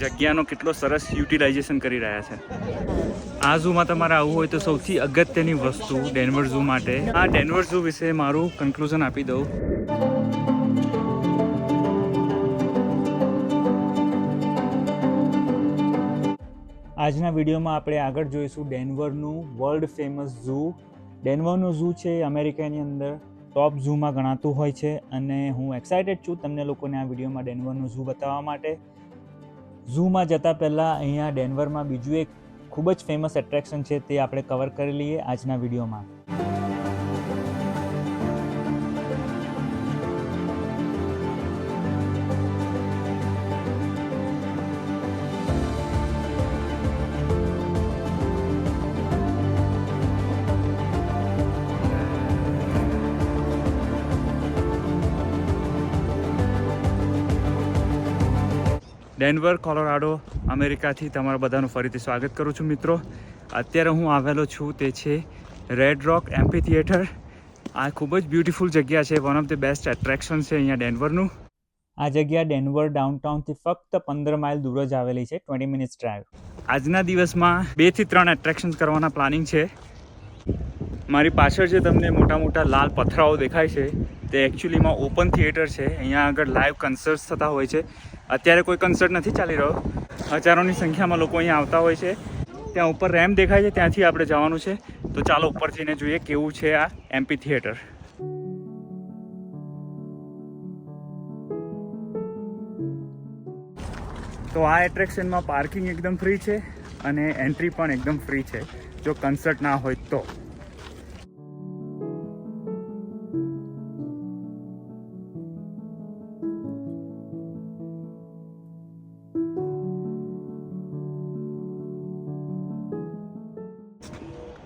જગ્યાનો કેટલો સરસ યુટિલાઇઝેશન કરી રહ્યા છે. આ ઝૂમાં તમારે આવવું હોય તો સૌથી અગત્યની વસ્તુ ડેનવર ઝૂ માટે, આ ડેનવર ઝૂ વિશે મારું કન્ક્લુઝન આપી દઉં. આજના વિડીયોમાં આપણે આગળ જોઈશું ડેનવરનું વર્લ્ડ ફેમસ ઝૂ. ડેનવરનું ઝૂ છે અમેરિકાની અંદર ટોપ ઝૂમાં ગણાતું હોય છે અને હું એક્સાઇટેડ છું તમને લોકોને આ વિડીયોમાં ડેનવરનું ઝૂ બતાવવા માટે. ઝૂમાં જતાં પહેલાં અહીંયા ડેનવરમાં બીજું એક ખૂબ જ ફેમસ એટ્રેક્શન છે તે આપણે કવર કરી લઈએ આજના વિડીયોમાં. ડેનવર કોલોરાડો અમેરિકાથી તમારા બધાનું ફરીથી સ્વાગત કરું છું મિત્રો. અત્યારે હું આવેલો છું તે છે રેડ રોક એમ્ફી થિયેટર. આ ખૂબ જ બ્યુટિફુલ જગ્યા છે, one of the best attraction છે અહીંયા ડેનવરનું. આ જગ્યા ડેનવર ડાઉનટાઉનથી ફક્ત 15 માઇલ દૂર જ આવેલી છે, 20 મિનિટ્સ ડ્રાઈવ. આજના દિવસમાં 2 થી 3 એટ્રેક્શન કરવાના પ્લાનિંગ છે. મારી પાછળ જે તમને મોટા મોટા લાલ પથરાઓ દેખાય છે તે એકચ્યુઅલીમાં ઓપન થિયેટર છે. અહીંયા આગળ લાઈવ કન્સર્ટ્સ થતા હોય છે. અત્યારે કોઈ કન્સર્ટ નથી ચાલી રહ્યો. હજારોની સંખ્યામાં લોકો અહીંયા આવતા હોય છે. ત્યાં ઉપર રેમ્પ દેખાય છે, ત્યાંથી આપણે જવાનું છે. તો ચાલો ઉપર જઈને જોઈએ કેવું છે આ એમ્ફી થિયેટર. તો આ એટ્રેક્શનમાં પાર્કિંગ એકદમ ફ્રી છે અને એન્ટ્રી પણ એકદમ ફ્રી છે જો કન્સર્ટ ના હોય તો.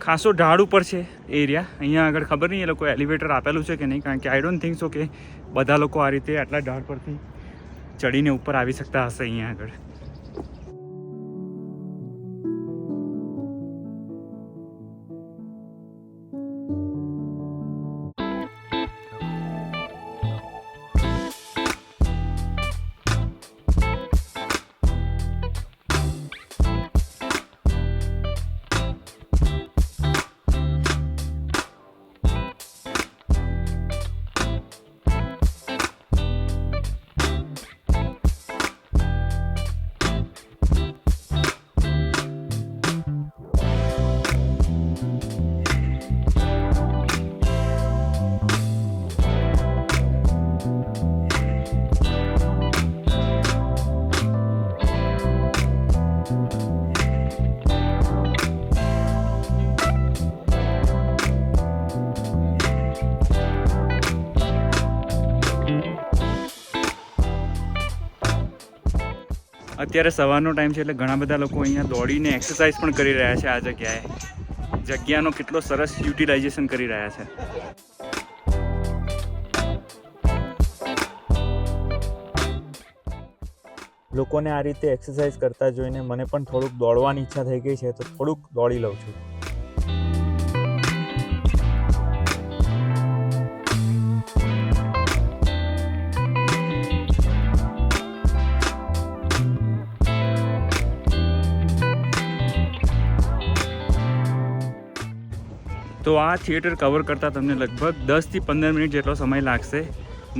ખાસો ઢાળ ઉપર છે એરિયા. અહીંયા આગળ ખબર નહીં એ લોકો એલિવેટર આપેલું છે કે નહીં, કારણ કે આઈ ડોન્ટ થિંક સો કે બધા લોકો આ રીતે આટલા ઢાળ પરથી ચડીને ઉપર આવી શકતા હશે અહીંયા આગળ. અત્યારે સવારનો ટાઈમ છે એટલે ઘણા બધા લોકો અહીંયા દોડીને એક્સરસાઇઝ પણ કરી રહ્યા છે. આ જગ્યાનો કેટલો સરસ યુટિલાઇઝેશન કરી રહ્યા છે. લોકોને આ રીતે એક્સરસાઇઝ કરતા જોઈને મને પણ થોડુંક દોડવાની ઈચ્છા થઈ ગઈ છે, તો થોડુંક દોડી લઉં છું. તો આ થિયેટર કવર કરતાં તમને લગભગ 10 થી 15 મિનિટ જેટલો સમય લાગશે.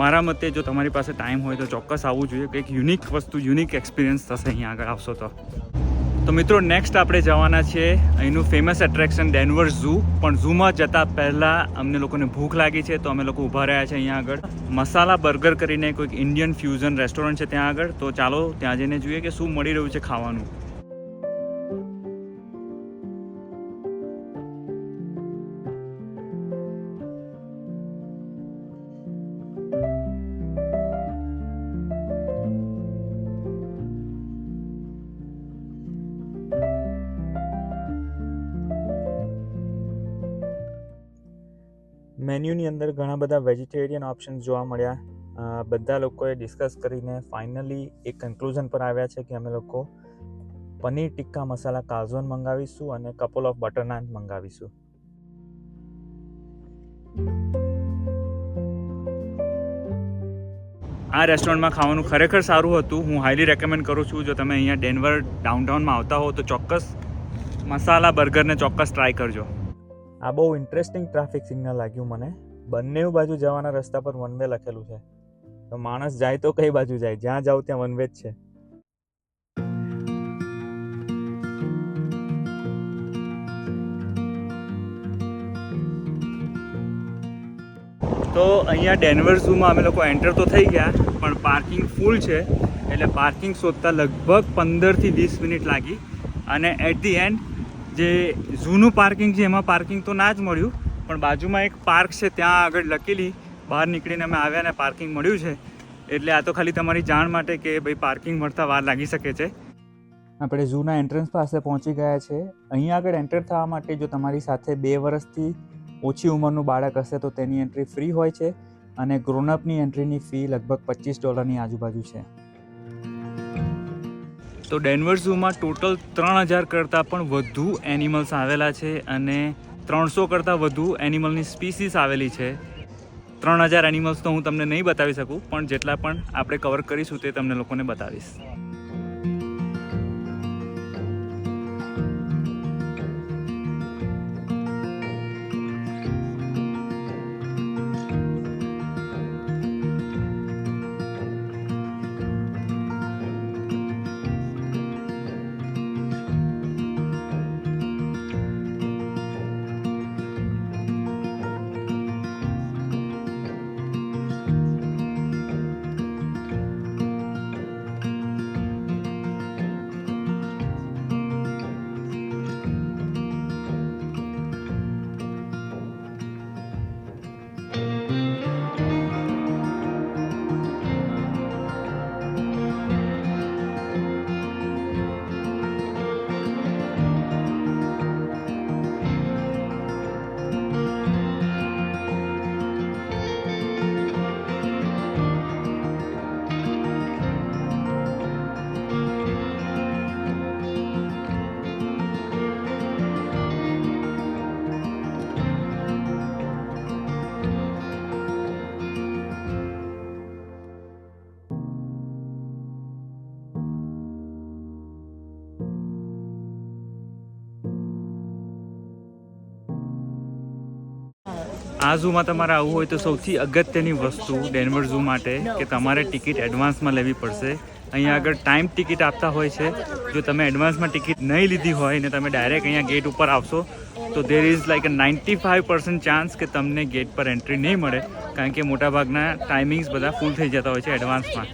મારા મતે જો તમારી પાસે ટાઈમ હોય તો ચોક્કસ આવવું જોઈએ. કંઈક યુનિક વસ્તુ, યુનિક એક્સપિરિયન્સ થશે અહીંયા આગળ આવશો તો. તો મિત્રો નેક્સ્ટ આપણે જવાના છીએ અહીંનું ફેમસ એટ્રેક્શન ડેનવર ઝૂ. પણ ઝૂમાં જતાં પહેલાં અમને લોકોને ભૂખ લાગી છે તો અમે લોકો ઊભા રહ્યા છે અહીંયા આગળ. મસાલા બર્ગર કરીને કોઈક ઇન્ડિયન ફ્યુઝન રેસ્ટોરન્ટ છે ત્યાં આગળ. તો ચાલો ત્યાં જઈને જોઈએ કે શું મળી રહ્યું છે ખાવાનું. મેન્યુની અંદર ઘણા બધા વેજીટેરિયન ઓપ્શન્સ જોવા મળ્યા. બધા લોકોએ ડિસ્કસ કરીને ફાઇનલી એક કન્ક્લુઝન પર આવ્યા છે કે અમે લોકો પનીર ટિક્કા મસાલા કાઝોન મંગાવીશું અને કપલ ઓફ બટર નાન મંગાવીશું. આ રેસ્ટોરન્ટમાં ખાવાનું ખરેખર સારું હતું. હું હાઈલી રેકમેન્ડ કરું છું. જો તમે અહીંયા ડેનવર ડાઉનટાઉનમાં આવતા હો તો ચોક્કસ મસાલા બર્ગરને ચોક્કસ ટ્રાય કરજો. આ બહુ ઇન્ટરેસ્ટિંગ ટ્રાફિક સિગ્નલ લાગ્યું મને. બંને બાજુ જવાના રસ્તા પર વન વે લખેલું છે, તો માણસ જાય તો કઈ બાજુ જાય? જ્યાં જાવ ત્યાં વન વે જ છે. તો અહીંયા ડેનવર ઝૂમાં અમે લોકો એન્ટર તો થઈ ગયા, પણ પાર્કિંગ ફૂલ છે, એટલે પાર્કિંગ શોધતા લગભગ 15 થી 20 મિનિટ લાગી. અને એટ ધી એન્ડ જે ઝૂનું પાર્કિંગ છે એમાં પાર્કિંગ તો ના જ મળ્યું, પણ બાજુમાં એક પાર્ક છે ત્યાં આગળ લખેલી બહાર નીકળીને અમે આવ્યા ને પાર્કિંગ મળ્યું છે. એટલે આ તો ખાલી તમારી જાણ માટે કે ભાઈ પાર્કિંગ મળતા વાર લાગી શકે છે. આપણે ઝૂના એન્ટ્રન્સ પાસે પહોંચી ગયા છે. અહીંયા આગળ એન્ટર થવા માટે જો તમારી સાથે 2 વર્ષથી ઓછી ઉંમરનું બાળક હશે તો તેની એન્ટ્રી ફ્રી હોય છે, અને ગ્રોનઅપની એન્ટ્રીની ફી લગભગ $25 આજુબાજુ છે. તો ડેનવર ઝૂમાં ટોટલ 3000 કરતાં પણ વધુ એનિમલ્સ આવેલા છે, અને 300 કરતાં વધુ એનિમલની સ્પીસીસ આવેલી છે. 3000 એનિમલ્સ તો હું તમને નહીં બતાવી શકું, પણ જેટલા પણ આપણે કવર કરીશું તે તમને લોકોને બતાવીશ. આ ઝૂમાં તમારે આવવું હોય તો સૌથી અગત્યની વસ્તુ ડેનવર ઝૂ માટે કે તમારે ટિકિટ એડવાન્સમાં લેવી પડશે. અહીંયા આગળ ટાઈમ ટિકિટ આપતા હોય છે. જો તમે એડવાન્સમાં ટિકિટ નહીં લીધી હોય ને તમે ડાયરેક્ટ અહીંયા ગેટ ઉપર આવશો તો there is like a 95% chance કે તમને ગેટ પર એન્ટ્રી નહીં મળે, કારણ કે મોટાભાગના ટાઈમિંગ્સ બધા ફૂલ થઈ જતા હોય છે એડવાન્સમાં.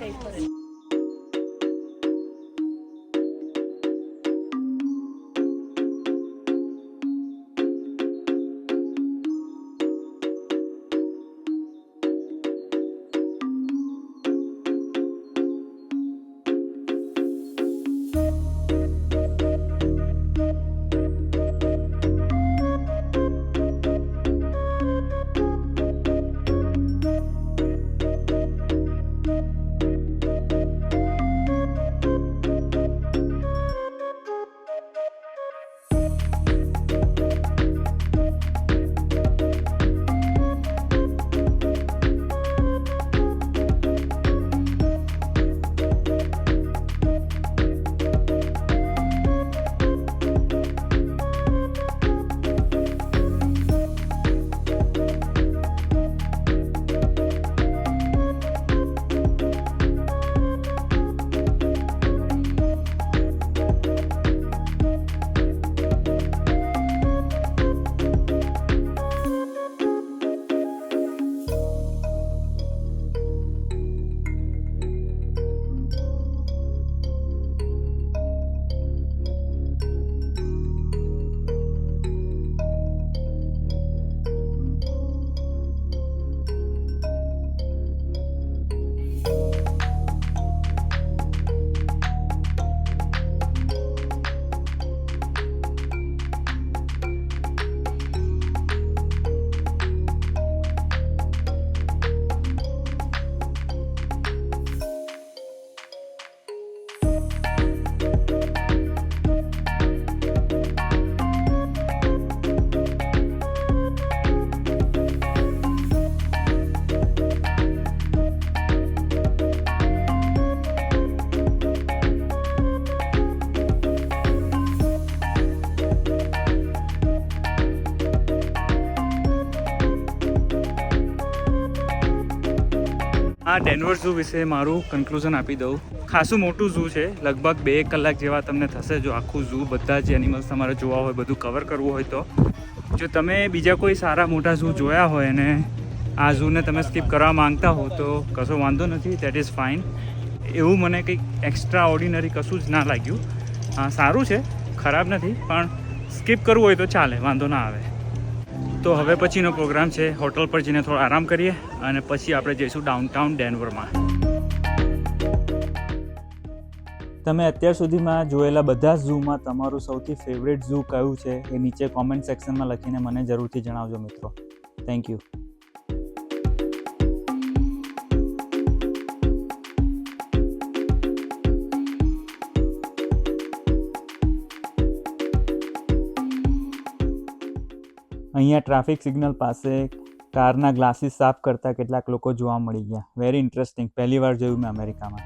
આ ડેનવર ઝૂ વિશે મારું કન્ક્લુઝન આપી દઉં. ખાસું મોટું ઝૂ છે, લગભગ 2 કલાક જેવા તમને થશે જો આખું ઝૂ બધા જ એનિમલ્સ તમારે જોવા હોય, બધું કવર કરવું હોય તો. જો તમે બીજા કોઈ સારા મોટા ઝૂ જોયા હોય અને આ ઝૂને તમે સ્કીપ કરવા માંગતા હો તો કશો વાંધો નથી, દેટ ઇઝ ફાઇન. એવું મને કંઈક એક્સ્ટ્રા ઓર્ડિનરી કશું જ ના લાગ્યું. સારું છે, ખરાબ નથી, પણ સ્કીપ કરવું હોય તો ચાલે, વાંધો ના આવે. તો હવે પછીનો પ્રોગ્રામ છે હોટલ પર જઈને થોડો આરામ કરીએ અને પછી આપણે જઈશું ડાઉનટાઉન ડેનવરમાં. તમે અત્યાર સુધીમાં જોયેલા બધા ઝૂમાં તમારું સૌથી ફેવરેટ ઝૂ કયું છે એ નીચે કોમેન્ટ સેક્શનમાં લખીને મને જરૂરથી જણાવજો મિત્રો. Thank you. અહીંયા ટ્રાફિક સિગ્નલ પાસે કારના ગ્લાસીસ સાફ કરતા કેટલાક લોકો જોવા મળી ગયા. વેરી ઇન્ટરેસ્ટિંગ, પહેલી વાર જોયું મેં અમેરિકામાં.